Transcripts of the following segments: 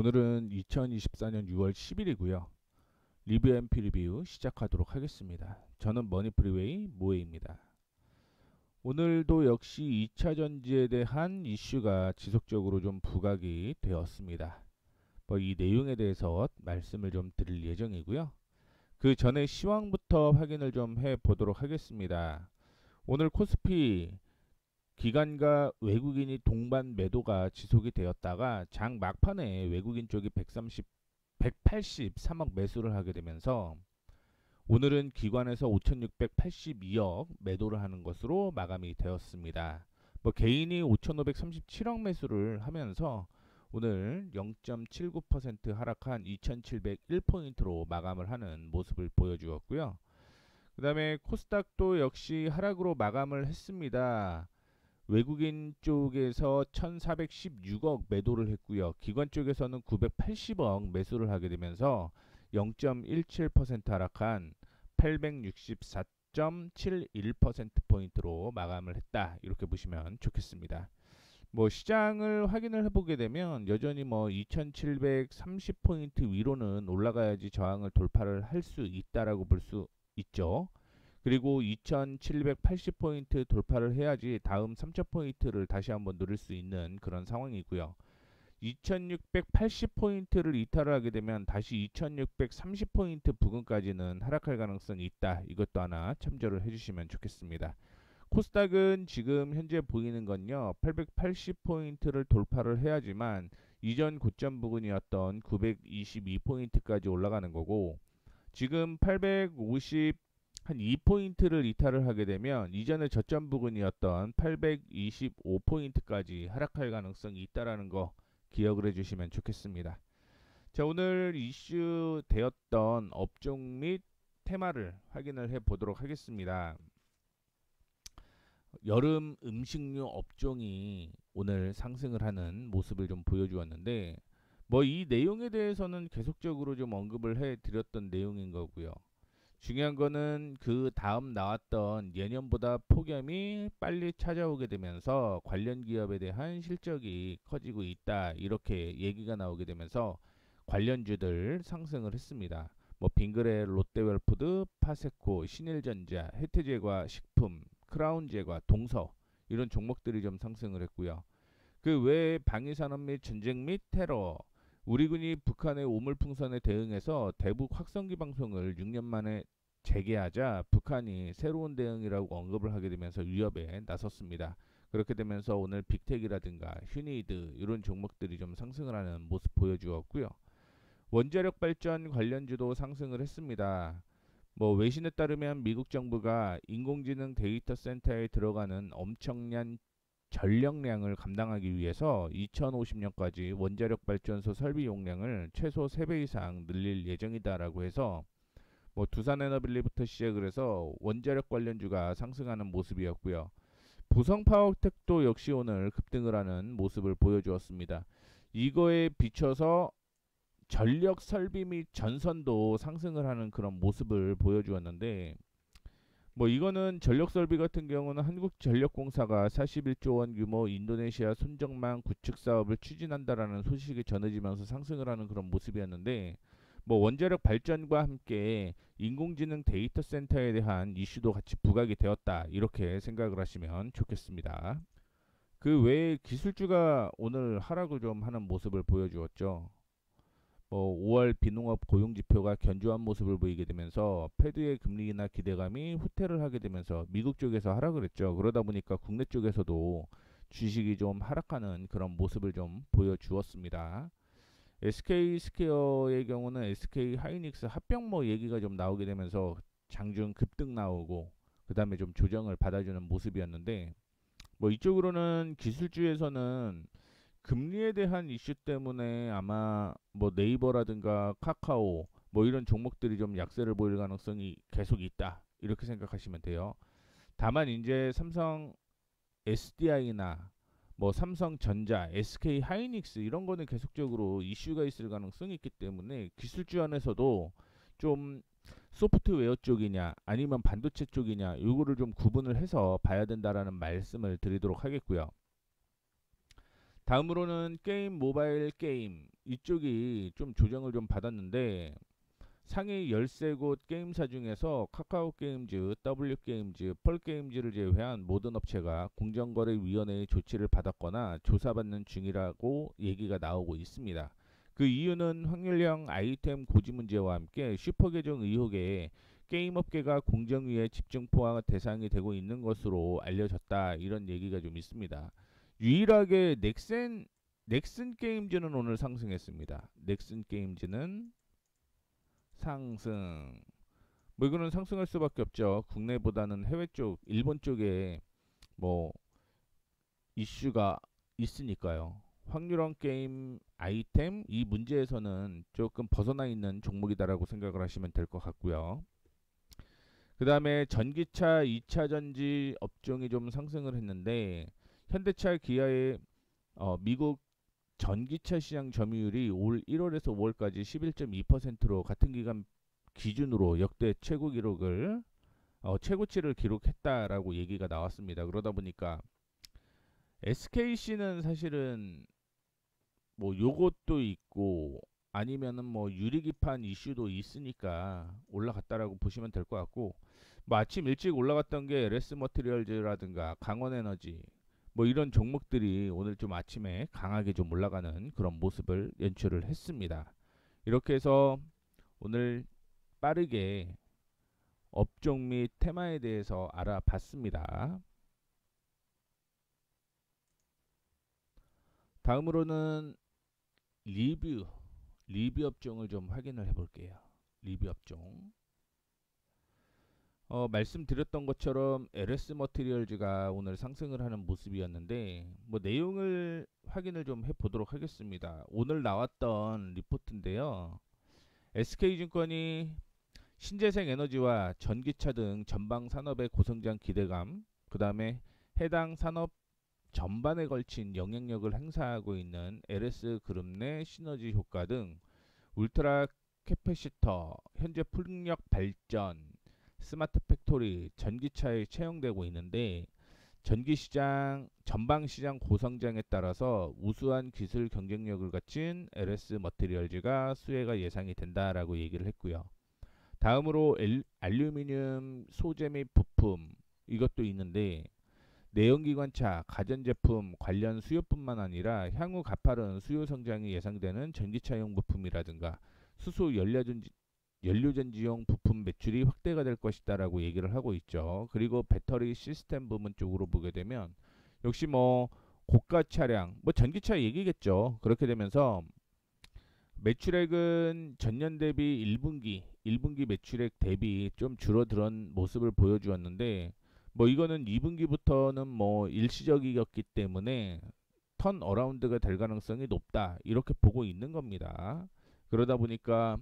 오늘은 2024년 6월 10일이고요. 리뷰 앤피 리뷰 시작하도록 하겠습니다. 저는 머니프리웨이 모에입니다. 오늘도 역시 2차 전지에 대한 이슈가 지속적으로 좀 부각이 되었습니다. 이 내용에 대해서 말씀을 좀 드릴 예정이고요. 그 전에 시황부터 확인을 좀 해보도록 하겠습니다. 오늘 코스피 기관과 외국인이 동반 매도가 지속이 되었다가 장 막판에 외국인 쪽이 183억 매수를 하게 되면서 오늘은 기관에서 5,682억 매도를 하는 것으로 마감이 되었습니다. 개인이 5,537억 매수를 하면서 오늘 0.79% 하락한 2,701포인트로 마감을 하는 모습을 보여주었고요. 그 다음에 코스닥도 역시 하락으로 마감을 했습니다. 외국인 쪽에서 1416억 매도를 했고요. 기관 쪽에서는 980억 매수를 하게 되면서 0.17% 하락한 864.71%포인트로 마감을 했다. 이렇게 보시면 좋겠습니다. 시장을 확인을 해보게 되면 여전히 2730포인트 위로는 올라가야지 저항을 돌파를 할 수 있다라고 볼 수 있죠. 그리고 2780포인트 돌파를 해야지 다음 3000포인트를 다시 한번 누릴 수 있는 그런 상황이고요. 2680포인트를 이탈을 하게 되면 다시 2630포인트 부근까지는 하락할 가능성이 있다. 이것도 하나 참조를 해주시면 좋겠습니다. 코스닥은 지금 현재 보이는 건요, 880포인트를 돌파를 해야지만 이전 고점 부근이었던 922포인트까지 올라가는 거고, 지금 850 한 2포인트를 이탈을 하게 되면 이전의 저점 부근이었던 825포인트까지 하락할 가능성이 있다라는 거 기억을 해주시면 좋겠습니다. 자, 오늘 이슈 되었던 업종 및 테마를 확인을 해 보도록 하겠습니다. 여름 음식료 업종이 오늘 상승을 하는 모습을 좀 보여주었는데, 이 내용에 대해서는 계속적으로 좀 언급을 해 드렸던 내용인 거고요. 중요한 거는 그 다음 나왔던 예년보다 폭염이 빨리 찾아오게 되면서 관련 기업에 대한 실적이 커지고 있다. 이렇게 얘기가 나오게 되면서 관련주들 상승을 했습니다. 빙그레, 롯데웰푸드, 파세코, 신일전자, 혜태제과, 식품, 크라운제과, 동서 이런 종목들이 좀 상승을 했고요. 그 외에 방위산업 및 전쟁 및 테러, 우리 군이 북한의 오물풍선에 대응해서 대북 확성기 방송을 6년 만에 재개하자 북한이 새로운 대응이라고 언급을 하게 되면서 위협에 나섰습니다. 그렇게 되면서 오늘 빅텍이라든가 휴니드 이런 종목들이 좀 상승을 하는 모습 보여주었고요. 원자력 발전 관련주도 상승을 했습니다. 외신에 따르면 미국 정부가 인공지능 데이터 센터에 들어가는 엄청난 전력량을 감당하기 위해서 2050년까지 원자력 발전소 설비 용량을 최소 3배 이상 늘릴 예정이다라고 해서 두산에너빌리부터 시작을 해서 원자력 관련주가 상승하는 모습이었고요. 보성파워텍도 역시 오늘 급등을 하는 모습을 보여주었습니다. 이거에 비춰서 전력 설비 및 전선도 상승을 하는 그런 모습을 보여주었는데, 이거는 전력 설비 같은 경우는 한국전력공사가 41조 원 규모 인도네시아 손정망 구축 사업을 추진한다라는 소식이 전해지면서 상승을 하는 그런 모습이었는데, 원자력 발전과 함께 인공지능 데이터 센터에 대한 이슈도 같이 부각이 되었다. 이렇게 생각을 하시면 좋겠습니다. 그 외에 기술주가 오늘 하락을 좀 하는 모습을 보여주었죠. 5월 비농업 고용지표가 견조한 모습을 보이게 되면서 패드의 금리 인하 기대감이 후퇴를 하게 되면서 미국 쪽에서 하락을 했죠. 그러다 보니까 국내 쪽에서도 주식이 좀 하락하는 그런 모습을 좀 보여주었습니다. SK 스퀘어의 경우는 SK 하이닉스 합병 얘기가 좀 나오게 되면서 장중 급등 나오고 그 다음에 좀 조정을 받아주는 모습이었는데, 이쪽으로는 기술주에서는 금리에 대한 이슈 때문에 아마 네이버라든가 카카오 이런 종목들이 좀 약세를 보일 가능성이 계속 있다. 이렇게 생각하시면 돼요. 다만 이제 삼성 SDI나 삼성전자, SK 하이닉스 이런 거는 계속적으로 이슈가 있을 가능성이 있기 때문에 기술주 안에서도 좀 소프트웨어 쪽이냐 아니면 반도체 쪽이냐 이거를 좀 구분을 해서 봐야 된다라는 말씀을 드리도록 하겠고요. 다음으로는 게임, 모바일 게임 이쪽이 좀 조정을 좀 받았는데 상위 13곳 게임사 중에서 카카오 게임즈, W 게임즈, 펄 게임즈를 제외한 모든 업체가 공정거래위원회의 조치를 받았거나 조사받는 중이라고 얘기가 나오고 있습니다. 그 이유는 확률형 아이템 고지 문제와 함께 슈퍼 계정 의혹에 게임업계가 공정위의 집중 포화 대상이 되고 있는 것으로 알려졌다, 이런 얘기가 좀 있습니다. 유일하게 넥슨 게임즈는 오늘 상승했습니다. 넥슨 게임즈는 상승. 뭐 이거는 상승할 수밖에 없죠. 국내보다는 해외 쪽, 일본 쪽에 뭐 이슈가 있으니까요. 확률형 게임 아이템 이 문제에서는 조금 벗어나 있는 종목이다라고 생각을 하시면 될 것 같고요. 그 다음에 전기차 2차 전지 업종이 좀 상승을 했는데 현대차, 기아의 미국 전기차 시장 점유율이 올 1월에서 5월까지 11.2%로 같은 기간 기준으로 역대 최고 기록을 최고치를 기록했다라고 얘기가 나왔습니다. 그러다 보니까 SKC는 사실은 뭐 요것도 있고 아니면은 뭐 유리기판 이슈도 있으니까 올라갔다라고 보시면 될 것 같고, 뭐 아침 일찍 올라갔던 게 LS 머티리얼즈라든가 강원에너지 뭐 이런 종목들이 오늘 좀 아침에 강하게 좀 올라가는 그런 모습을 연출을 했습니다. 이렇게 해서 오늘 빠르게 업종 및 테마에 대해서 알아봤습니다. 다음으로는 리뷰 업종을 좀 확인을 해볼게요. 리뷰 업종. 말씀드렸던 것처럼 LS 머티리얼즈가 오늘 상승을 하는 모습이었는데 뭐 내용을 확인을 좀 해보도록 하겠습니다. 오늘 나왔던 리포트인데요. SK증권이 신재생 에너지와 전기차 등 전방 산업의 고성장 기대감, 그 다음에 해당 산업 전반에 걸친 영향력을 행사하고 있는 LS 그룹 내 시너지 효과 등 울트라 캐패시터, 현재 풍력 발전, 스마트 팩토리, 전기차에 채용되고 있는데 전기시장 전방시장 고성장에 따라서 우수한 기술 경쟁력을 갖춘 LS 머티리얼즈가 수혜가 예상이 된다라고 얘기를 했고요. 다음으로 알루미늄 소재 및 부품 이것도 있는데 내연기관차, 가전제품 관련 수요뿐만 아니라 향후 가파른 수요 성장이 예상되는 전기차용 부품이라든가 수소 연료전지용 부품 매출이 확대가 될 것이다라고 얘기를 하고 있죠. 그리고 배터리 시스템 부문 쪽으로 보게 되면 역시 뭐 고가 차량, 뭐 전기차 얘기겠죠. 그렇게 되면서 매출액은 전년 대비 1분기 매출액 대비 좀 줄어든 모습을 보여주었는데 뭐 이거는 2분기부터는 뭐 일시적이었기 때문에 턴 어라운드가 될 가능성이 높다, 이렇게 보고 있는 겁니다. 그러다 보니까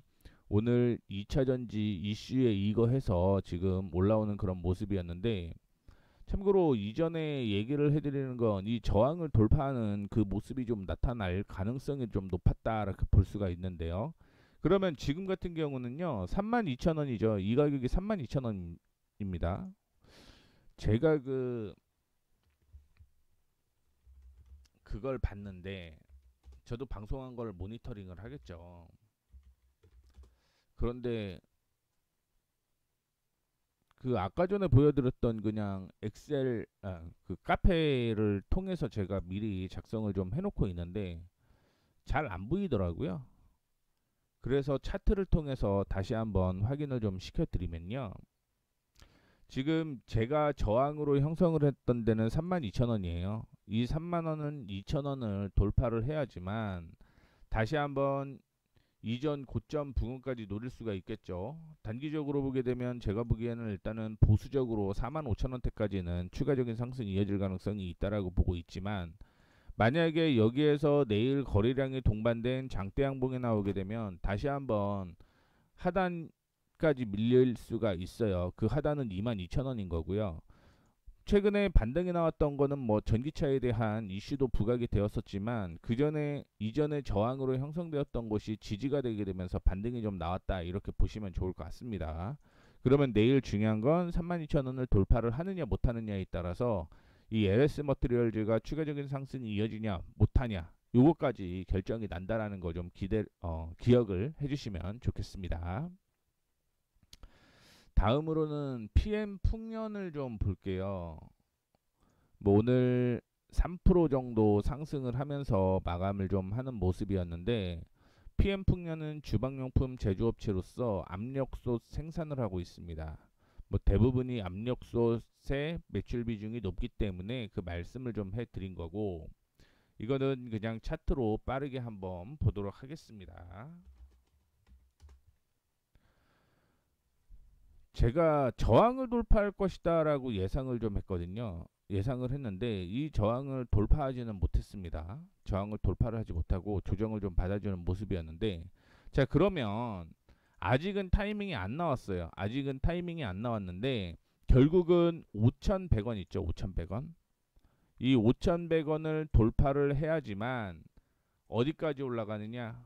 오늘 2차 전지 이슈에 이거 해서 지금 올라오는 그런 모습이었는데, 참고로 이전에 얘기를 해드리는 건 이 저항을 돌파하는 그 모습이 좀 나타날 가능성이 좀 높았다, 이렇게 볼 수가 있는데요. 그러면 지금 같은 경우는요 32,000원이죠. 이 가격이 32,000원입니다. 제가 그걸 봤는데 저도 방송한 걸 모니터링을 하겠죠. 그런데 그 아까 전에 보여드렸던 그냥 엑셀 그 카페를 통해서 제가 미리 작성을 좀 해놓고 있는데 잘 안 보이더라고요. 그래서 차트를 통해서 다시 한번 확인을 좀 시켜드리면요. 지금 제가 저항으로 형성을 했던 데는 32,000원이에요. 이 3만원은 2,000원을 돌파를 해야지만 다시 한번 이전 고점 부근까지 노릴 수가 있겠죠. 단기적으로 보게 되면 제가 보기에는 일단은 보수적으로 45,000원대까지는 추가적인 상승이 이어질 가능성이 있다라고 보고 있지만, 만약에 여기에서 내일 거래량이 동반된 장대 양봉이 나오게 되면 다시 한번 하단까지 밀릴 수가 있어요. 그 하단은 22,000원인 거고요. 최근에 반등이 나왔던 거는 뭐 전기차에 대한 이슈도 부각이 되었었지만 이전에 저항으로 형성되었던 곳이 지지가 되게 되면서 반등이 좀 나왔다, 이렇게 보시면 좋을 것 같습니다. 그러면 내일 중요한 건 32,000원을 돌파를 하느냐 못하느냐에 따라서 이 LS 머티리얼즈가 추가적인 상승이 이어지냐 못하냐 요거까지 결정이 난다라는 거 좀 기억을 해주시면 좋겠습니다. 다음으로는 PM 풍년을 좀 볼게요. 뭐 오늘 3% 정도 상승을 하면서 마감을 좀 하는 모습이었는데 PM 풍년은 주방용품 제조업체로서 압력솥 생산을 하고 있습니다. 뭐 대부분이 압력솥의 매출 비중이 높기 때문에 그 말씀을 좀 해드린 거고, 이거는 그냥 차트로 빠르게 한번 보도록 하겠습니다. 제가 저항을 돌파할 것이다 라고 예상을 좀 했거든요. 예상을 했는데 이 저항을 돌파하지는 못했습니다. 저항을 돌파를 하지 못하고 조정을 좀 받아주는 모습이었는데, 자 그러면 아직은 타이밍이 안 나왔어요. 아직은 타이밍이 안 나왔는데 결국은 5,100원 있죠. 5,100원. 이 5,100원을 돌파를 해야지만 어디까지 올라가느냐?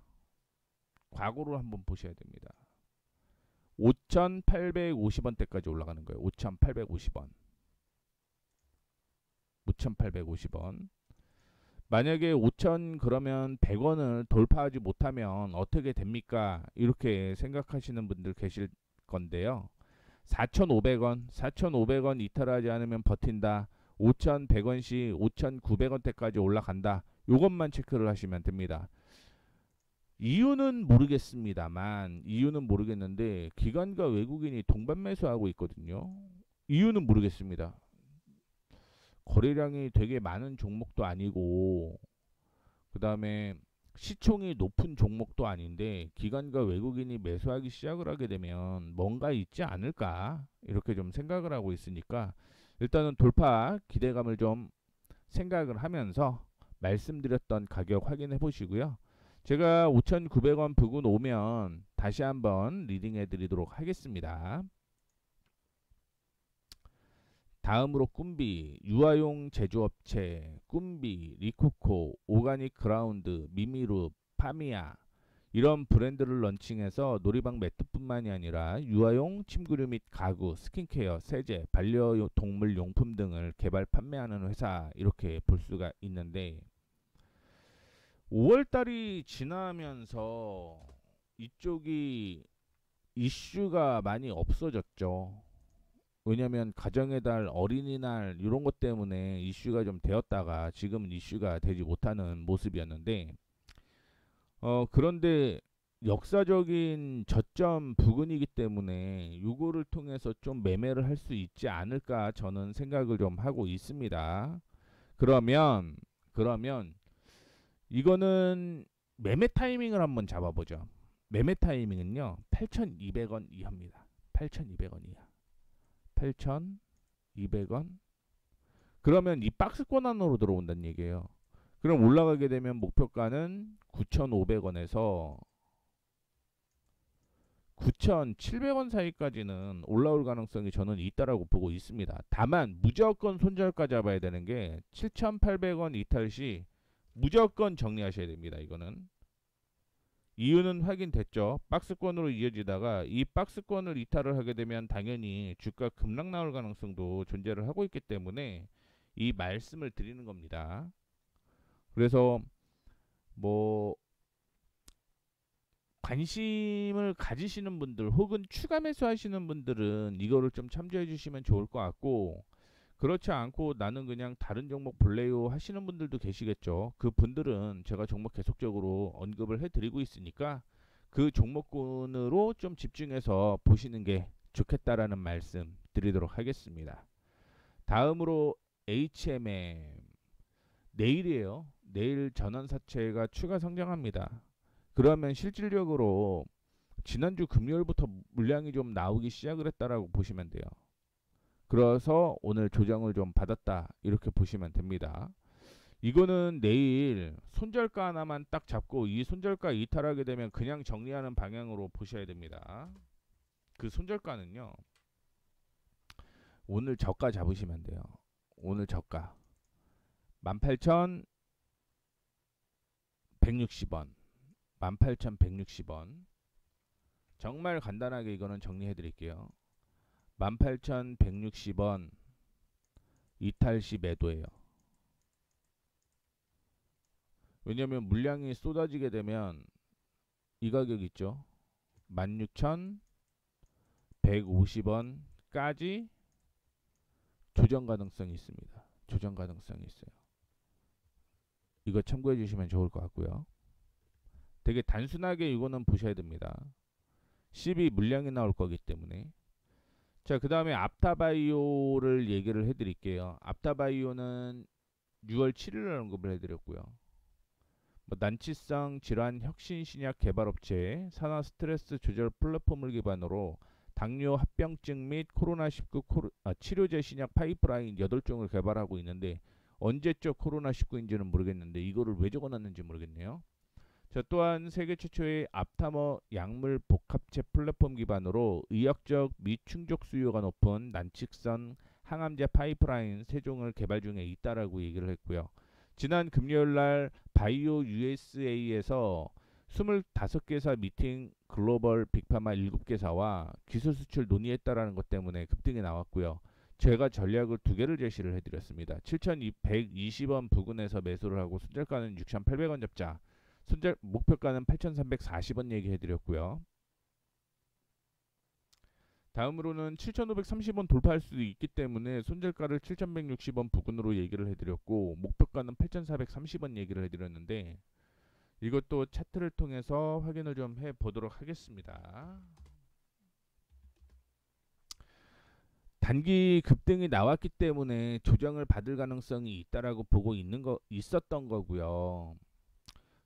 과거로 한번 보셔야 됩니다. 5,850원대까지 올라가는 거예요. 5,850원. 5,850원. 만약에 5,000 그러면 100원을 돌파하지 못하면 어떻게 됩니까? 이렇게 생각하시는 분들 계실 건데요. 4,500원, 4,500원 이탈하지 않으면 버틴다. 5,100원씩 5,900원대까지 올라간다. 요것만 체크를 하시면 됩니다. 이유는 모르겠습니다만, 이유는 모르겠는데 기관과 외국인이 동반 매수하고 있거든요. 이유는 모르겠습니다. 거래량이 되게 많은 종목도 아니고 그 다음에 시총이 높은 종목도 아닌데 기관과 외국인이 매수하기 시작을 하게 되면 뭔가 있지 않을까 이렇게 좀 생각을 하고 있으니까 일단은 돌파 기대감을 좀 생각을 하면서 말씀드렸던 가격 확인해 보시고요. 제가 5,900원 부근 오면 다시 한번 리딩해 드리도록 하겠습니다. 다음으로 꿈비, 유아용 제조업체, 꿈비, 리코코, 오가닉 그라운드, 미미루, 파미야 이런 브랜드를 런칭해서 놀이방 매트뿐만이 아니라 유아용 침구류 및 가구, 스킨케어, 세제, 반려동물 용품 등을 개발 판매하는 회사 이렇게 볼 수가 있는데 5월달이 지나면서 이쪽이 이슈가 많이 없어졌죠. 왜냐면 가정의 달, 어린이날 이런 것 때문에 이슈가 좀 되었다가 지금은 이슈가 되지 못하는 모습이었는데 그런데 역사적인 저점 부근이기 때문에 이거를 통해서 좀 매매를 할 수 있지 않을까 저는 생각을 좀 하고 있습니다. 그러면 이거는 매매 타이밍을 한번 잡아보죠. 매매 타이밍은요 8,200원 이하입니다. 8,200원 이하. 8,200원. 그러면 이 박스권 안으로 들어온다는 얘기예요. 그럼 올라가게 되면 목표가는 9,500원에서 9,700원 사이까지는 올라올 가능성이 저는 있다라고 보고 있습니다. 다만 무조건 손절가 잡아야 되는 게 7,800원 이탈 시 무조건 정리하셔야 됩니다. 이거는 이유는 확인됐죠. 박스권으로 이어지다가 이 박스권을 이탈을 하게 되면 당연히 주가 급락 나올 가능성도 존재를 하고 있기 때문에 이 말씀을 드리는 겁니다. 그래서 뭐 관심을 가지시는 분들 혹은 추가 매수하시는 분들은 이거를 좀 참조해 주시면 좋을 것 같고, 그렇지 않고 나는 그냥 다른 종목 볼래요 하시는 분들도 계시겠죠. 그 분들은 제가 종목 계속적으로 언급을 해드리고 있으니까 그 종목군으로 좀 집중해서 보시는 게 좋겠다라는 말씀 드리도록 하겠습니다. 다음으로 HMM 내일이에요. 내일 전환사채가 추가 성장합니다. 그러면 실질적으로 지난주 금요일부터 물량이 좀 나오기 시작을 했다라고 보시면 돼요. 그래서 오늘 조정을 좀 받았다 이렇게 보시면 됩니다. 이거는 내일 손절가 하나만 딱 잡고 이 손절가 이탈하게 되면 그냥 정리하는 방향으로 보셔야 됩니다. 그 손절가는요 오늘 저가 잡으시면 돼요. 오늘 저가 18,160원 18,160원. 정말 간단하게 이거는 정리해 드릴게요. 18,160원 이탈 시 매도예요. 왜냐면 물량이 쏟아지게 되면 이 가격 있죠. 16,150원까지 조정 가능성이 있습니다. 조정 가능성이 있어요. 이거 참고해 주시면 좋을 것 같고요. 되게 단순하게 이거는 보셔야 됩니다. 12 물량이 나올 거기 때문에. 자, 그 다음에 앞타바이오를 얘기를 해드릴게요. 앞타바이오는 6월 7일 언급을 해드렸고요. 난치성 질환 혁신 신약 개발업체 산화 스트레스 조절 플랫폼을 기반으로 당뇨 합병증 및 코로나19 치료제 신약 파이프라인 8종을 개발하고 있는데 언제적 코로나19인지는 모르겠는데 이거를 왜 적어놨는지 모르겠네요. 자, 또한 세계 최초의 앞타머 약물 복합체 플랫폼 기반으로 의학적 미충족 수요가 높은 난치성 항암제 파이프라인 3종을 개발 중에 있다라고 얘기를 했고요. 지난 금요일 날 바이오 USA에서 25개사 미팅 글로벌 빅파마 7개사와 기술 수출 논의했다라는 것 때문에 급등이 나왔고요. 제가 전략을 2개를 제시를 해드렸습니다. 7,120원 부근에서 매수를 하고 손절가는 6,800원 잡자. 손절 목표가는 8,340원 얘기해드렸고요. 다음으로는 7,530원 돌파할 수도 있기 때문에 손절가를 7,160원 부근으로 얘기를 해드렸고 목표가는 8,430원 얘기를 해드렸는데 이것도 차트를 통해서 확인을 좀 해보도록 하겠습니다. 단기 급등이 나왔기 때문에 조정을 받을 가능성이 있다라고 보고 있었던 거고요.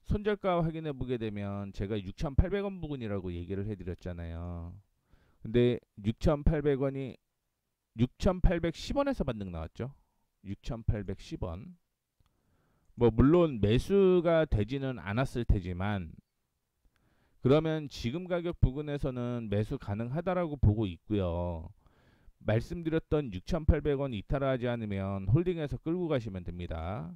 손절가 확인해 보게 되면 제가 6,800원 부근이라고 얘기를 해드렸잖아요. 근데 6,800원이 6,810원에서 반등 나왔죠. 6,810원. 뭐 물론 매수가 되지는 않았을 테지만 그러면 지금 가격 부근에서는 매수 가능하다라고 보고 있고요. 말씀드렸던 6,800원 이탈하지 않으면 홀딩해서 끌고 가시면 됩니다.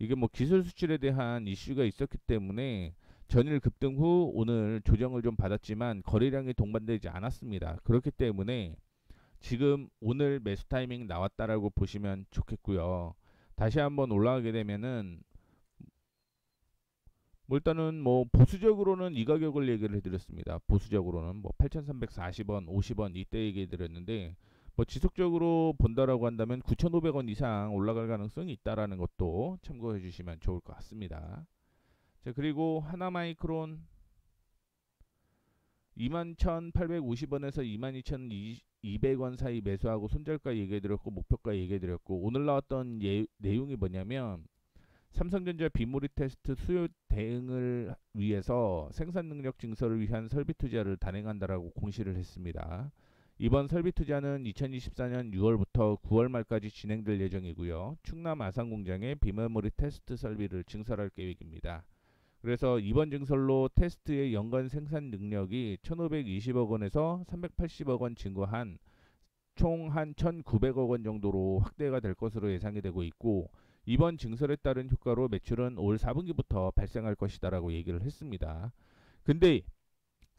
이게 뭐 기술 수출에 대한 이슈가 있었기 때문에 전일 급등 후 오늘 조정을 좀 받았지만 거래량이 동반되지 않았습니다. 그렇기 때문에 지금 오늘 매수 타이밍 나왔다라고 보시면 좋겠고요. 다시 한번 올라가게 되면은 뭐 일단은 뭐 보수적으로는 이 가격을 얘기를 해드렸습니다. 보수적으로는 뭐 8,340원, 50원 이때 얘기해 드렸는데 뭐 지속적으로 본다라고 한다면 9,500원 이상 올라갈 가능성이 있다라는 것도 참고해 주시면 좋을 것 같습니다. 자, 그리고 하나마이크론 21,850원에서 22,200원 사이 매수하고 손절가 얘기해 드렸고 목표가 얘기해 드렸고 오늘 나왔던 내용이 뭐냐면 삼성전자 비모리 테스트 수요 대응을 위해서 생산 능력 증설을 위한 설비 투자를 단행한다라고 공시를 했습니다. 이번 설비 투자는 2024년 6월부터 9월 말까지 진행될 예정이고요. 충남 아산 공장에 비메모리 테스트 설비를 증설할 계획입니다. 그래서 이번 증설로 테스트의 연간 생산 능력이 1,520억 원에서 380억 원 증가한 총 한 1,900억 원 정도로 확대가 될 것으로 예상이 되고 있고 이번 증설에 따른 효과로 매출은 올 4분기부터 발생할 것이다라고 얘기를 했습니다. 근데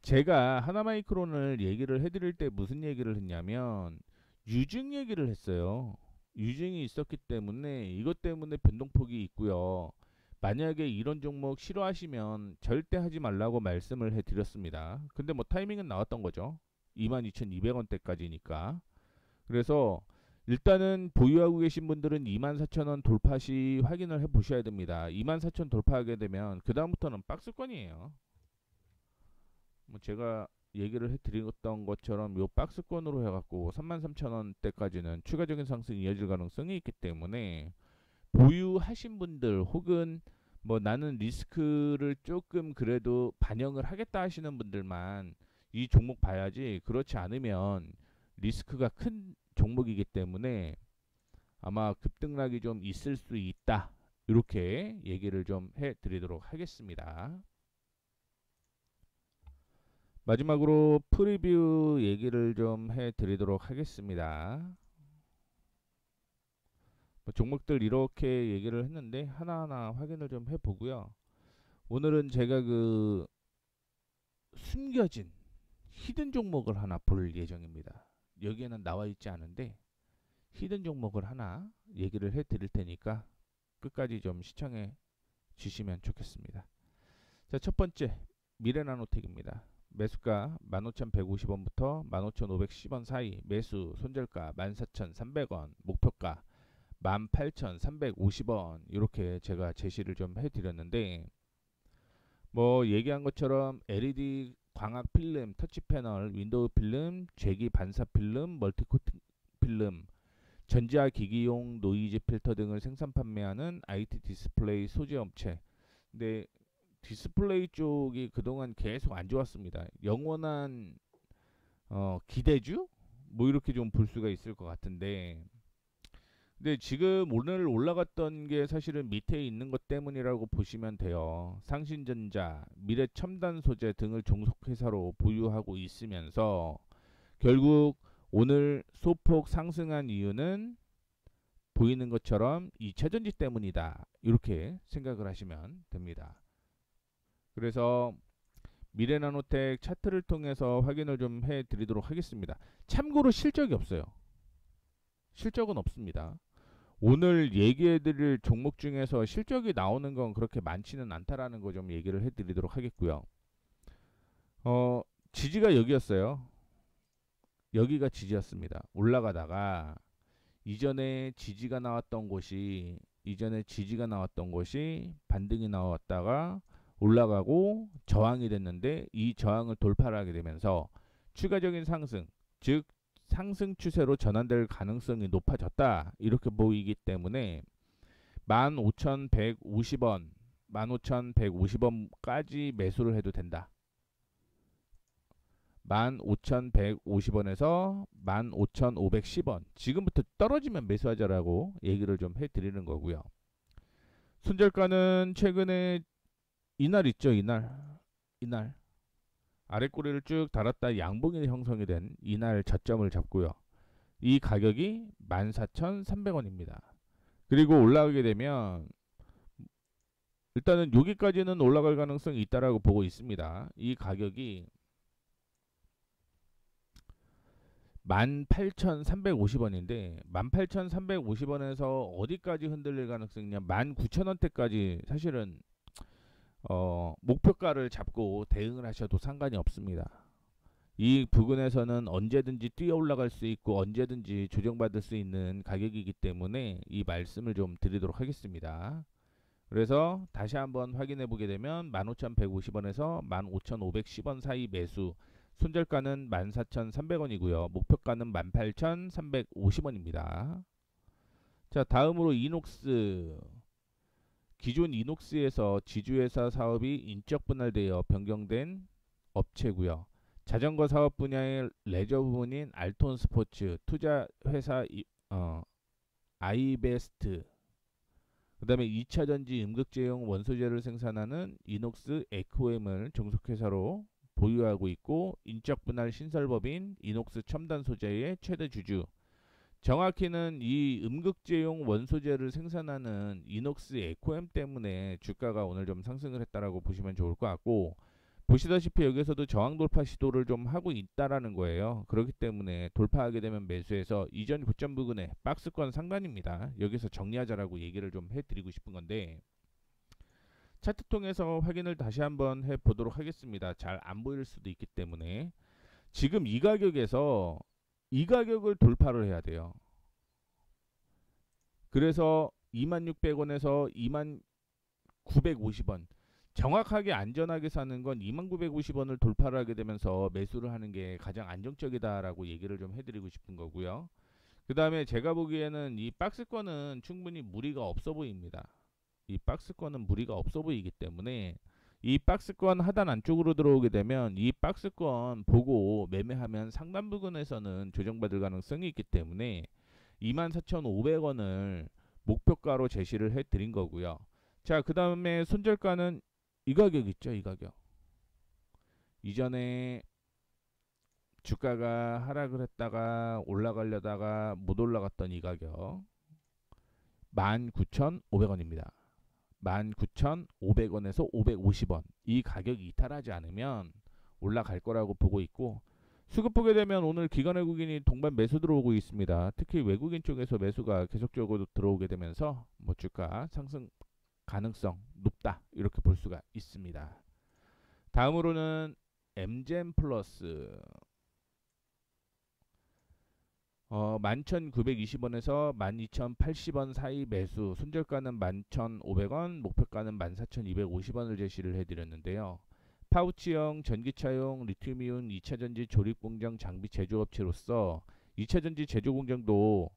제가 하나마이크론을 얘기를 해드릴 때 무슨 얘기를 했냐면 유증 얘기를 했어요. 유증이 있었기 때문에 이것 때문에 변동폭이 있고요. 만약에 이런 종목 싫어하시면 절대 하지 말라고 말씀을 해드렸습니다. 근데 뭐 타이밍은 나왔던 거죠. 22,200원대까지니까. 그래서 일단은 보유하고 계신 분들은 24,000원 돌파 시 확인을 해 보셔야 됩니다. 24,000 돌파하게 되면 그 다음부터는 박스권이에요. 뭐 제가 얘기를 해드렸던 것처럼 요 박스권으로 해갖고 33,000원대까지는 추가적인 상승이 이어질 가능성이 있기 때문에 보유하신 분들 혹은 뭐 나는 리스크를 조금 그래도 반영을 하겠다 하시는 분들만 이 종목 봐야지 그렇지 않으면 리스크가 큰 종목이기 때문에 아마 급등락이 좀 있을 수 있다. 이렇게 얘기를 좀 해드리도록 하겠습니다. 마지막으로 프리뷰 얘기를 좀 해드리도록 하겠습니다. 종목들 이렇게 얘기를 했는데 하나하나 확인을 좀 해보고요. 오늘은 제가 그 숨겨진 히든 종목을 하나 볼 예정입니다. 여기에는 나와 있지 않은데 히든 종목을 하나 얘기를 해 드릴 테니까 끝까지 좀 시청해 주시면 좋겠습니다. 자, 첫 번째 미래나노텍입니다. 매수가 15,150원부터 15,510원 사이, 매수 손절가 14,300원, 목표가 18,350원, 이렇게 제가 제시를 좀 해드렸는데, 뭐 얘기한 것처럼 LED 광학 필름, 터치 패널, 윈도우 필름, 제기 반사 필름, 멀티코팅 필름, 전자 기기용 노이즈 필터 등을 생산 판매하는 IT 디스플레이 소재 업체. 근데 디스플레이 쪽이 그동안 계속 안 좋았습니다. 영원한 기대주? 뭐 이렇게 좀 볼 수가 있을 것 같은데, 근데 지금 오늘 올라갔던 게 사실은 밑에 있는 것 때문이라고 보시면 돼요. 상신전자, 미래첨단 소재 등을 종속회사로 보유하고 있으면서 결국 오늘 소폭 상승한 이유는 보이는 것처럼 2차전지 때문이다, 이렇게 생각을 하시면 됩니다. 그래서 미래나노텍 차트를 통해서 확인을 좀 해드리도록 하겠습니다. 참고로 실적이 없어요. 실적은 없습니다. 오늘 얘기해드릴 종목 중에서 실적이 나오는 건 그렇게 많지는 않다라는 거 좀 얘기를 해드리도록 하겠고요. 지지가 여기였어요. 여기가 지지였습니다. 올라가다가 이전에 지지가 나왔던 곳이 반등이 나왔다가 올라가고 저항이 됐는데, 이 저항을 돌파를 하게 되면서 추가적인 상승, 즉 상승 추세로 전환될 가능성이 높아졌다, 이렇게 보이기 때문에 15,150원까지 매수를 해도 된다. 15,150원에서 15,510원, 지금부터 떨어지면 매수하자라고 얘기를 좀 해드리는 거고요. 손절가는 최근에 이날 있죠, 이날 아랫꼬리를 쭉 달았다 양봉이 형성이 된 이날 저점을 잡고요. 이 가격이 14,300원입니다. 그리고 올라가게 되면 일단은 여기까지는 올라갈 가능성이 있다라고 보고 있습니다. 이 가격이 18,350원인데 18,350원에서 어디까지 흔들릴 가능성이냐, 19,000원대까지 사실은 목표가를 잡고 대응을 하셔도 상관이 없습니다. 이 부근에서는 언제든지 뛰어 올라갈 수 있고 언제든지 조정받을 수 있는 가격이기 때문에 이 말씀을 좀 드리도록 하겠습니다. 그래서 다시 한번 확인해 보게 되면 15,150원에서 15,510원 사이 매수, 손절가는 14,300원이고요. 목표가는 18,350원입니다. 자, 다음으로 이녹스. 기존 이녹스에서 지주회사 사업이 인적 분할되어 변경된 업체고요. 자전거 사업 분야의 레저 부문인 알톤 스포츠, 투자 회사 아이베스트, 그다음에 2차 전지 음극재용 원소재를 생산하는 이녹스 에코엠을 종속회사로 보유하고 있고, 인적 분할 신설법인 이녹스 첨단 소재의 최대 주주. 정확히는 이 음극재용 원소재를 생산하는 이녹스 에코엠 때문에 주가가 오늘 좀 상승을 했다라고 보시면 좋을 것 같고, 보시다시피 여기서도 저항 돌파 시도를 좀 하고 있다라는 거예요. 그렇기 때문에 돌파하게 되면 매수해서 이전 고점 부근에 박스권 상단입니다. 여기서 정리하자라고 얘기를 좀 해드리고 싶은 건데, 차트 통해서 확인을 다시 한번 해보도록 하겠습니다. 잘 안 보일 수도 있기 때문에 지금 이 가격에서 이 가격을 돌파를 해야 돼요. 그래서 26,000원에서 29,50원, 정확하게 안전하게 사는 건 29,50원을 돌파를 하게 되면서 매수를 하는 게 가장 안정적이다라고 얘기를 좀 해드리고 싶은 거고요. 그 다음에 제가 보기에는 이 박스권은 충분히 무리가 없어 보입니다. 이 박스권은 무리가 없어 보이기 때문에 이 박스권 하단 안쪽으로 들어오게 되면 이 박스권 보고 매매하면 상단 부근에서는 조정받을 가능성이 있기 때문에 24,500원을 목표가로 제시를 해드린 거고요. 자, 그 다음에 손절가는 이 가격 있죠, 이 가격. 이전에 주가가 하락을 했다가 올라가려다가 못 올라갔던 이 가격 19,500원입니다. 19,500원에서 550원, 이 가격 이탈하지 않으면 올라갈 거라고 보고 있고, 수급 보게 되면 오늘 기관 외국인이 동반 매수 들어오고 있습니다. 특히 외국인 쪽에서 매수가 계속적으로 들어오게 되면서 뭐 주가 상승 가능성 높다 이렇게 볼 수가 있습니다. 다음으로는 엠젠 플러스 11,920원에서 12,080원 사이 매수, 손절가는 11,500원, 목표가는 14,250원을 제시를 해드렸는데요. 파우치형 전기차용 리튬이온 2차전지 조립공정 장비 제조업체로서 2차전지 제조공정도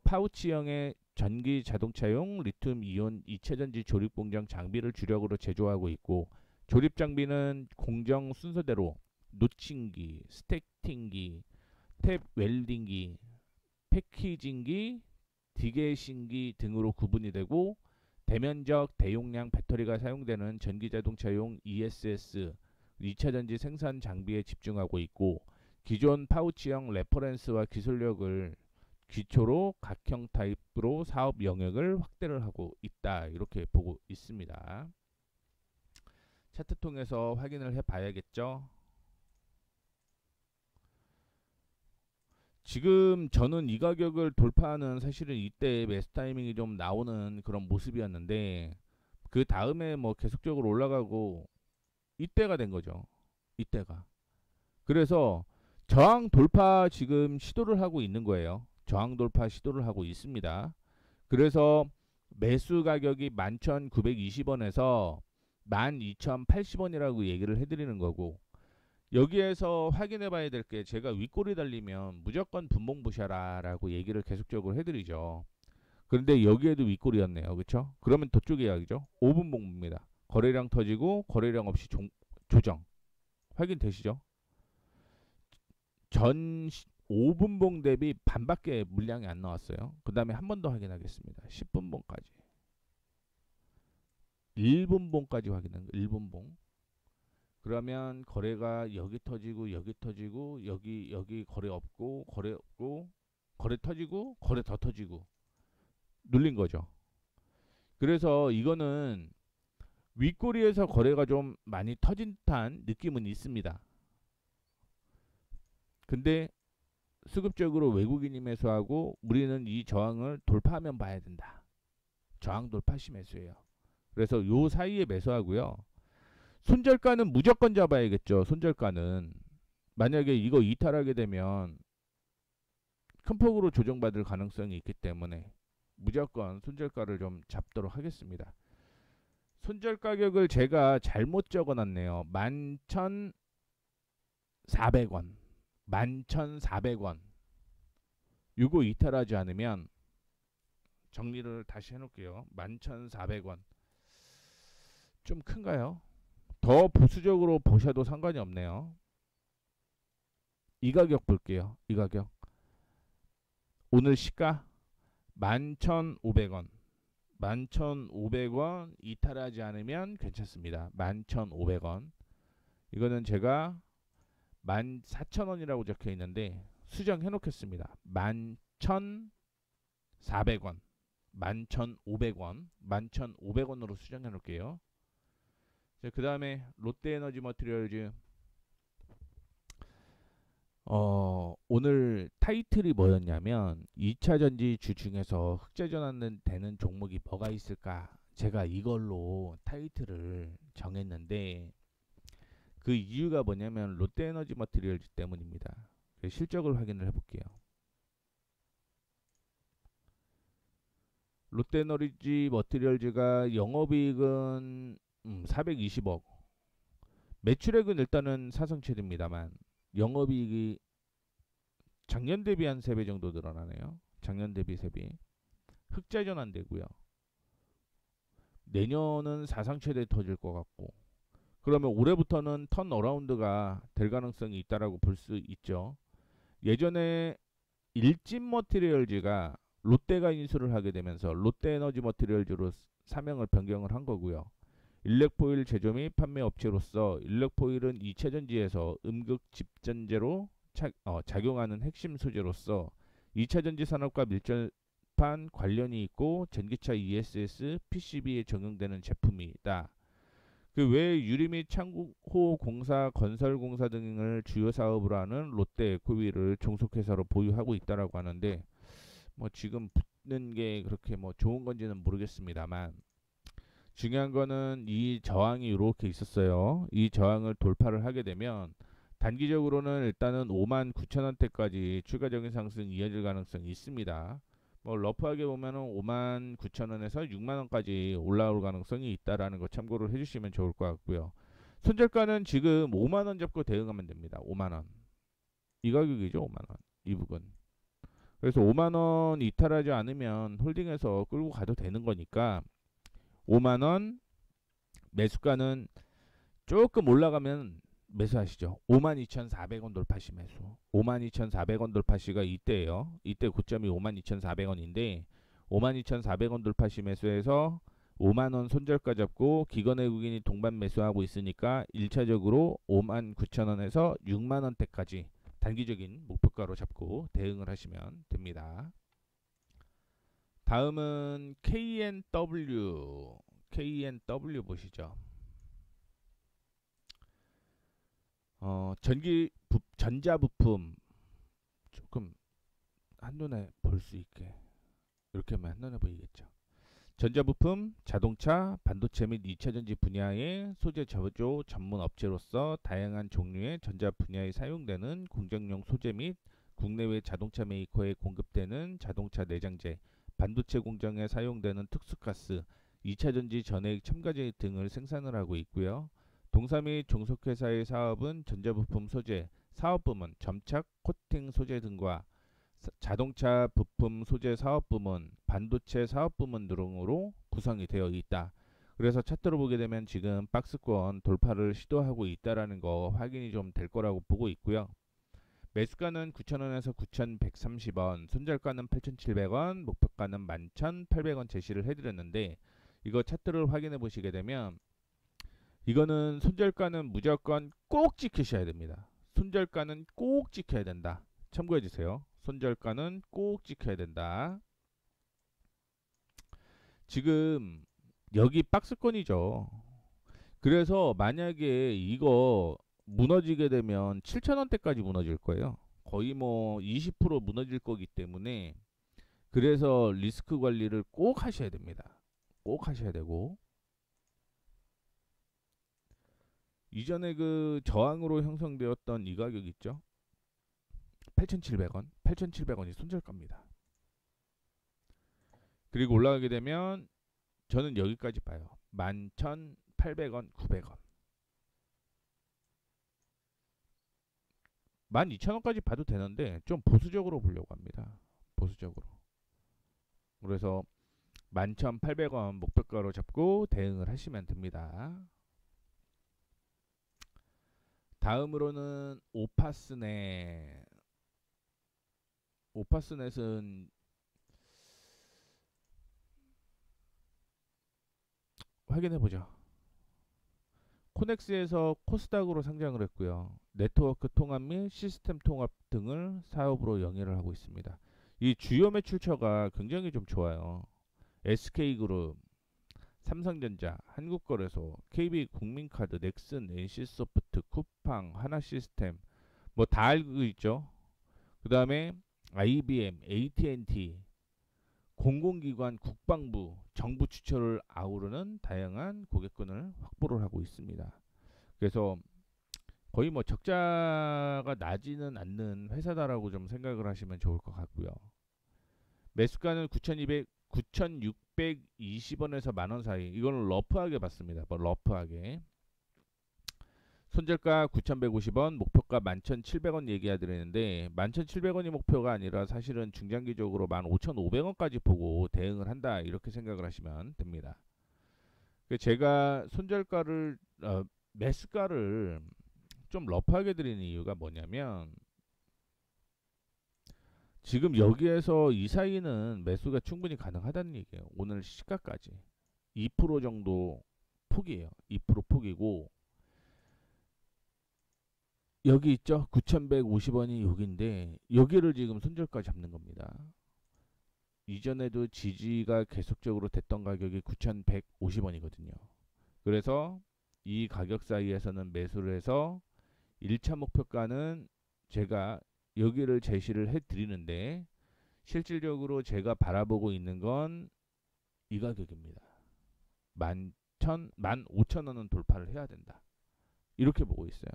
파우치형의 전기 자동차용 리튬이온 2차전지 조립공정 장비를 주력으로 제조하고 있고, 조립 장비는 공정 순서대로 노칭기, 스택팅기, 탭 웰딩기, 패키징기, 디게이싱기 등으로 구분이 되고, 대면적 대용량 배터리가 사용되는 전기자동차용 ESS 2차전지 생산 장비에 집중하고 있고, 기존 파우치형 레퍼런스와 기술력을 기초로 각형 타입으로 사업 영역을 확대를 하고 있다 이렇게 보고 있습니다. 차트 통해서 확인을 해 봐야겠죠. 지금 저는 이 가격을 돌파하는, 사실은 이때 매수 타이밍이 좀 나오는 그런 모습이었는데, 그 다음에 뭐 계속적으로 올라가고 이때가 된 거죠. 이때가. 그래서 저항 돌파 지금 시도를 하고 있는 거예요. 저항 돌파 시도를 하고 있습니다. 그래서 매수 가격이 11,920원에서 12,080원이라고 얘기를 해드리는 거고, 여기에서 확인해 봐야 될 게, 제가 윗골이 달리면 무조건 분봉 보셔라 라고 얘기를 계속적으로 해드리죠. 그런데 여기에도 윗골이었네요. 그쵸? 그러면 저쪽 이야기죠. 5분 봉입니다. 거래량 터지고 거래량 없이 조정 확인되시죠? 전 5분 봉 대비 반밖에 물량이 안 나왔어요. 그 다음에 한 번 더 확인하겠습니다. 10분 봉까지, 1분 봉까지 확인한 거. 1분 봉. 그러면 거래가 여기 터지고 여기 터지고 여기 거래 없고 거래 없고 거래 터지고 거래 더 터지고 눌린 거죠. 그래서 이거는 윗꼬리에서 거래가 좀 많이 터진 듯한 느낌은 있습니다. 근데 수급적으로 외국인이 매수하고 우리는 이 저항을 돌파하면 봐야 된다. 저항 돌파 시 매수예요. 그래서 요 사이에 매수하고요. 손절가는 무조건 잡아야겠죠. 손절가는 만약에 이거 이탈하게 되면 큰 폭으로 조정받을 가능성이 있기 때문에 무조건 손절가를 좀 잡도록 하겠습니다. 손절 가격을 제가 잘못 적어놨네요. 11,400원, 11,400원. 이거 이탈하지 않으면, 정리를 다시 해놓을게요. 11,400원 좀 큰가요? 더 보수적으로 보셔도 상관이 없네요. 이 가격 볼게요. 이 가격 오늘 시가 11,500원, 11,500원 이탈하지 않으면 괜찮습니다. 11,500원. 이거는 제가 14,000원이라고 적혀 있는데 수정해 놓겠습니다. 11,400원, 11,500원, 11,500원으로 수정해 놓을게요. 그 다음에 롯데에너지 머티리얼즈, 오늘 타이틀이 뭐였냐면 2차전지 주 중에서 흑자전환 되는 종목이 뭐가 있을까, 제가 이걸로 타이틀을 정했는데, 그 이유가 뭐냐면 롯데에너지 머티리얼즈 때문입니다. 실적을 확인을 해볼게요. 롯데에너지 머티리얼즈가 영업이익은 420억, 매출액은 일단은 사성체입니다만 영업이익이 작년 대비 한 3배 정도 늘어나네요. 작년 대비 3배. 흑자전환 되고요. 내년은 사상 최대 터질 것 같고, 그러면 올해부터는 턴어라운드가 될 가능성이 있다라고 볼 수 있죠. 예전에 일진 머티리얼즈가 롯데가 인수를 하게 되면서 롯데에너지 머티리얼즈로 사명을 변경을 한 거고요. 일렉포일 제조 및 판매 업체로서 일렉포일은 2차전지에서 음극 집전제로 작용하는 핵심 소재로서 2차전지 산업과 밀접한 관련이 있고 전기차 ESS, PCB에 적용되는 제품이다. 그 외 유리 및 창호 공사, 건설공사 등을 주요 사업으로 하는 롯데 에코비를 종속회사로 보유하고 있다라고 하는데 뭐 지금 붙는 게 그렇게 뭐 좋은 건지는 모르겠습니다만 중요한 거는 이 저항이 이렇게 있었어요. 이 저항을 돌파를 하게 되면 단기적으로는 일단은 5만 9천 원대까지 추가적인 상승 이어질 가능성이 있습니다. 뭐 러프하게 보면은 5만 9천 원에서 6만 원까지 올라올 가능성이 있다라는 거 참고를 해주시면 좋을 것 같고요. 손절가는 지금 5만 원 잡고 대응하면 됩니다. 5만 원. 이 가격이죠, 5만 원. 이 부분. 그래서 5만 원 이탈하지 않으면 홀딩해서 끌고 가도 되는 거니까 5만 원 매수가는 조금 올라가면 매수하시죠. 52,400원 돌파 시 매수. 52,400원 돌파 시가 이때예요. 이때 고점이 52,400원인데 52,400원 돌파 시 매수해서 5만원 손절가 잡고 기관 외국인이 동반 매수하고 있으니까 1차적으로 59,000원에서 6만원대까지 단기적인 목표가로 잡고 대응을 하시면 됩니다. 다음은 KNW. KNW 보시죠. 전자부품 조금 한눈에 볼 수 있게 이렇게 하면 한눈에 보이겠죠. 전자부품, 자동차, 반도체 및 2차전지 분야의 소재 제조 전문 업체로서 다양한 종류의 전자 분야에 사용되는 공정용 소재 및 국내외 자동차 메이커에 공급되는 자동차 내장재, 반도체 공정에 사용되는 특수가스, 2차전지 전해액 첨가제 등을 생산을 하고 있고요. 동사 및 종속회사의 사업은 전자부품 소재, 사업부문, 점착, 코팅 소재 등과 자동차 부품 소재 사업부문, 반도체 사업부문 등으로 구성이 되어 있다. 그래서 차트로 보게 되면 지금 박스권 돌파를 시도하고 있다라는 거 확인이 좀 될 거라고 보고 있고요. 매수가는 9,000원에서 9,130원, 손절가는 8,700원, 목표가는 11,800원 제시를 해드렸는데 이거 차트를 확인해 보시게 되면 이거는 손절가는 무조건 꼭 지키셔야 됩니다. 손절가는 꼭 지켜야 된다. 참고해 주세요. 손절가는 꼭 지켜야 된다. 지금 여기 박스권이죠. 그래서 만약에 이거 무너지게 되면 7,000원대까지 무너질 거예요. 거의 뭐 20% 무너질 거기 때문에 그래서 리스크 관리를 꼭 하셔야 됩니다. 꼭 하셔야 되고 이전에 그 저항으로 형성되었던 이 가격 있죠? 8,700원. 8,700원이 손절가입니다. 그리고 올라가게 되면 저는 여기까지 봐요. 11,800원, 900원. 12,000원까지 봐도 되는데 좀 보수적으로 보려고 합니다. 보수적으로. 그래서 11,800원 목표가로 잡고 대응을 하시면 됩니다. 다음으로는 오파스넷. 오파스넷은 확인해보죠. 코넥스에서 코스닥으로 상장을 했고요. 네트워크 통합 및 시스템 통합 등을 사업으로 영위를 하고 있습니다. 이 주요 매출처가 굉장히 좀 좋아요. SK그룹, 삼성전자, 한국거래소, KB국민카드, 넥슨, NC소프트, 쿠팡, 하나시스템 뭐 다 알고 있죠. 그 다음에 IBM, AT&T, 공공기관, 국방부, 정부 추천을 아우르는 다양한 고객군을 확보를 하고 있습니다. 그래서 거의 뭐 적자가 나지는 않는 회사다라고 좀 생각을 하시면 좋을 것 같고요. 매수가는 9,620원에서 만원 사이. 이거는 러프하게 봤습니다. 뭐 러프하게. 손절가 9,150원, 목표가 11,700원 얘기해드리는데 11,700원이 목표가 아니라 사실은 중장기적으로 15,500원까지 보고 대응을 한다 이렇게 생각을 하시면 됩니다. 제가 손절가를 매수가를 좀 러프하게 드리는 이유가 뭐냐면 지금 여기에서 이 사이는 매수가 충분히 가능하다는 얘기예요. 오늘 시가까지 2% 정도 폭이에요. 2% 폭이고 여기 있죠. 9,150원이 여기인데 여기를 지금 손절가 잡는 겁니다. 이전에도 지지가 계속적으로 됐던 가격이 9,150원이거든요. 그래서 이 가격 사이에서는 매수를 해서 1차 목표가는 제가 여기를 제시를 해 드리는데 실질적으로 제가 바라보고 있는 건 이 가격입니다. 15,000원은 돌파를 해야 된다. 이렇게 보고 있어요.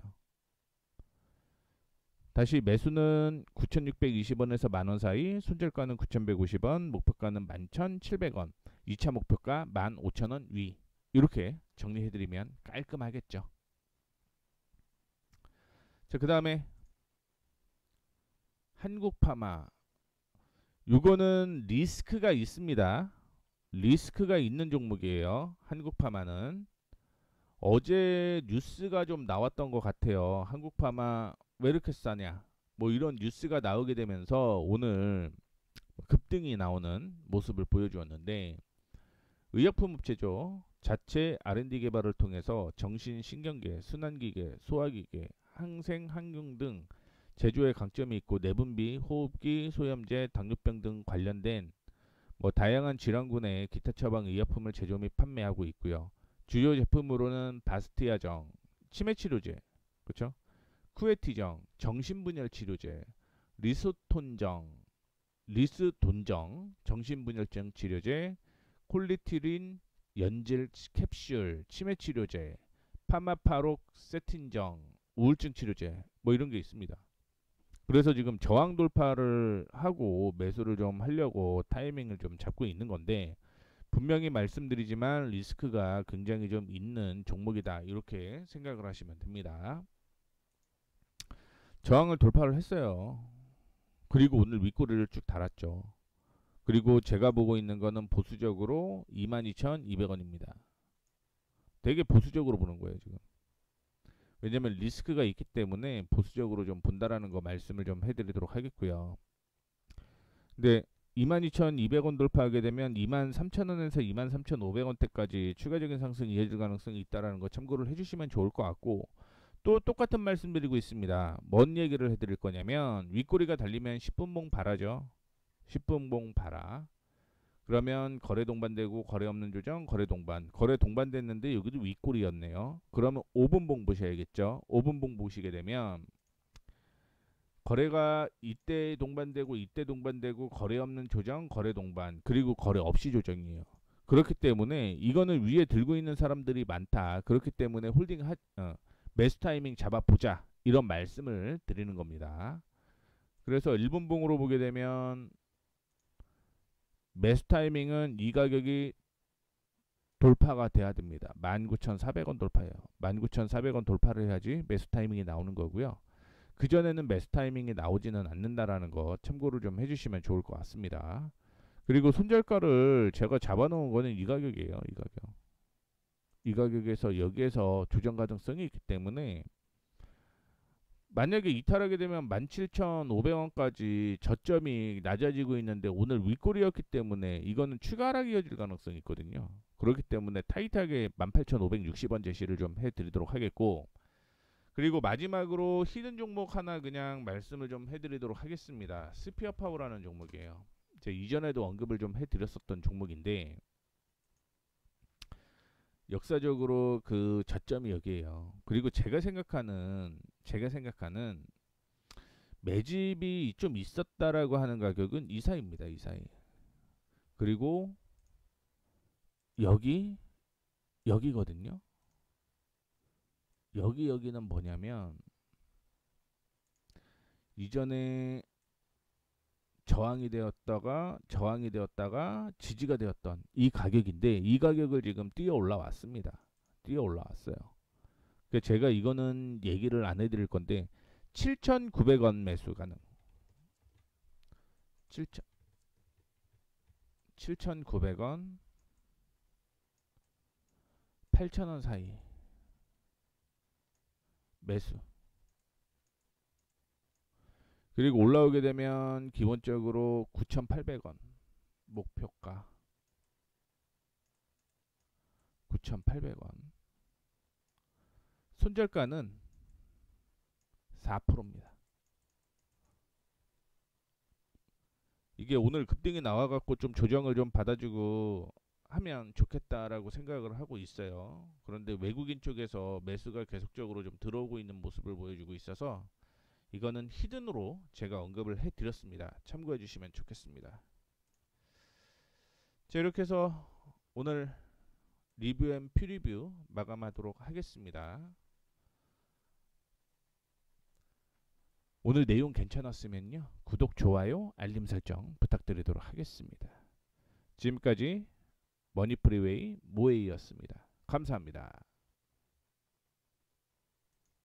다시 매수는 9,620원에서 만원 사이, 손절가는 9,150원, 목표가는 11,700원, 2차 목표가 15,000원 위. 이렇게 정리해드리면 깔끔하겠죠. 자, 그 다음에 한국파마. 요거는 리스크가 있습니다. 리스크가 있는 종목이에요. 한국파마는. 어제 뉴스가 좀 나왔던 것 같아요. 한국파마 왜 이렇게 싸냐? 뭐 이런 뉴스가 나오게 되면서 오늘 급등이 나오는 모습을 보여주었는데, 의약품 업체죠. 자체 R&D 개발을 통해서 정신신경계, 순환기계, 소화기계, 항생, 항균 등 제조에 강점이 있고 내분비, 호흡기, 소염제, 당뇨병 등 관련된 다양한 질환군의 기타 처방 의약품을 제조 및 판매하고 있고요. 주요 제품으로는 바스티아정, 치매치료제, 그렇죠? 쿠에티정, 정신분열 치료제, 리스톤정, 정신분열증 치료제, 콜리티린 연질 캡슐, 치매치료제, 파마파록세틴정, 우울증 치료제, 뭐 이런 게 있습니다. 그래서 지금 저항 돌파를 하고 매수를 좀 하려고 타이밍을 좀 잡고 있는 건데, 분명히 말씀드리지만 리스크가 굉장히 좀 있는 종목이다. 이렇게 생각을 하시면 됩니다. 저항을 돌파를 했어요. 그리고 오늘 윗꼬리를 쭉 달았죠. 그리고 제가 보고 있는 거는 보수적으로 22,200원입니다. 되게 보수적으로 보는 거예요, 지금. 왜냐면 리스크가 있기 때문에 보수적으로 좀 본다라는 거 말씀을 좀 해드리도록 하겠고요. 근데 22,200원 돌파하게 되면 23,000원에서 23,500원대까지 추가적인 상승이 이어질 가능성이 있다는 거 참고를 해주시면 좋을 것 같고, 또 똑같은 말씀 드리고 있습니다. 뭔 얘기를 해드릴 거냐면 윗꼬리가 달리면 10분봉 바라죠. 10분봉 바라. 그러면 거래 동반되고 거래 없는 조정, 거래 동반. 거래 동반됐는데 여기도 윗꼬리였네요. 그러면 5분봉 보셔야겠죠. 5분봉 보시게 되면 거래가 이때 동반되고 이때 동반되고 거래 없는 조정, 거래 동반, 그리고 거래 없이 조정이에요. 그렇기 때문에 이거는 위에 들고 있는 사람들이 많다. 그렇기 때문에 매수 타이밍 잡아보자. 이런 말씀을 드리는 겁니다. 그래서 1분봉으로 보게 되면 매수 타이밍은 이 가격이 돌파가 돼야 됩니다. 19,400원 돌파예요. 19,400원 돌파를 해야지 매수 타이밍이 나오는 거고요. 그전에는 매수 타이밍이 나오지는 않는다라는 거 참고를 좀 해주시면 좋을 것 같습니다. 그리고 손절가를 제가 잡아놓은 거는 이 가격이에요. 이 가격. 이 가격에서 여기에서 조정 가능성이 있기 때문에 만약에 이탈하게 되면 17,500원까지 저점이 낮아지고 있는데 오늘 윗골이었기 때문에 이거는 추가 하락이 이어질 가능성이 있거든요. 그렇기 때문에 타이트하게 18,560원 제시를 좀 해드리도록 하겠고, 그리고 마지막으로 히든 종목 하나 그냥 말씀을 좀 해드리도록 하겠습니다. 스피어 파워라는 종목이에요. 제가 이전에도 언급을 좀 해드렸었던 종목인데 역사적으로 그 저점이 여기에요. 그리고 제가 생각하는 매집이 좀 있었다라고 하는 가격은 이 사이입니다. 이 사이. 그리고 여기거든요. 여기는 뭐냐면 이전에 저항이 되었다가 지지가 되었던 이 가격인데 이 가격을 지금 뛰어 올라왔습니다. 뛰어 올라왔어요. 그러니까 제가 이거는 얘기를 안 해드릴 건데 7,900원 매수 가능. 7,900원 8,000원 사이 매수. 그리고 올라오게 되면 기본적으로 9,800원 목표가 9,800원. 손절가는 4%입니다. 이게 오늘 급등이 나와갖고 좀 조정을 좀 받아주고 하면 좋겠다라고 생각을 하고 있어요. 그런데 외국인 쪽에서 매수가 계속적으로 좀 들어오고 있는 모습을 보여주고 있어서 이거는 히든으로 제가 언급을 해드렸습니다. 참고해 주시면 좋겠습니다. 자, 이렇게 해서 오늘 리뷰 앤 퓨리뷰 마감하도록 하겠습니다. 오늘 내용 괜찮았으면요, 구독, 좋아요, 알림 설정 부탁드리도록 하겠습니다. 지금까지 머니프리웨이 모에이였습니다. 감사합니다.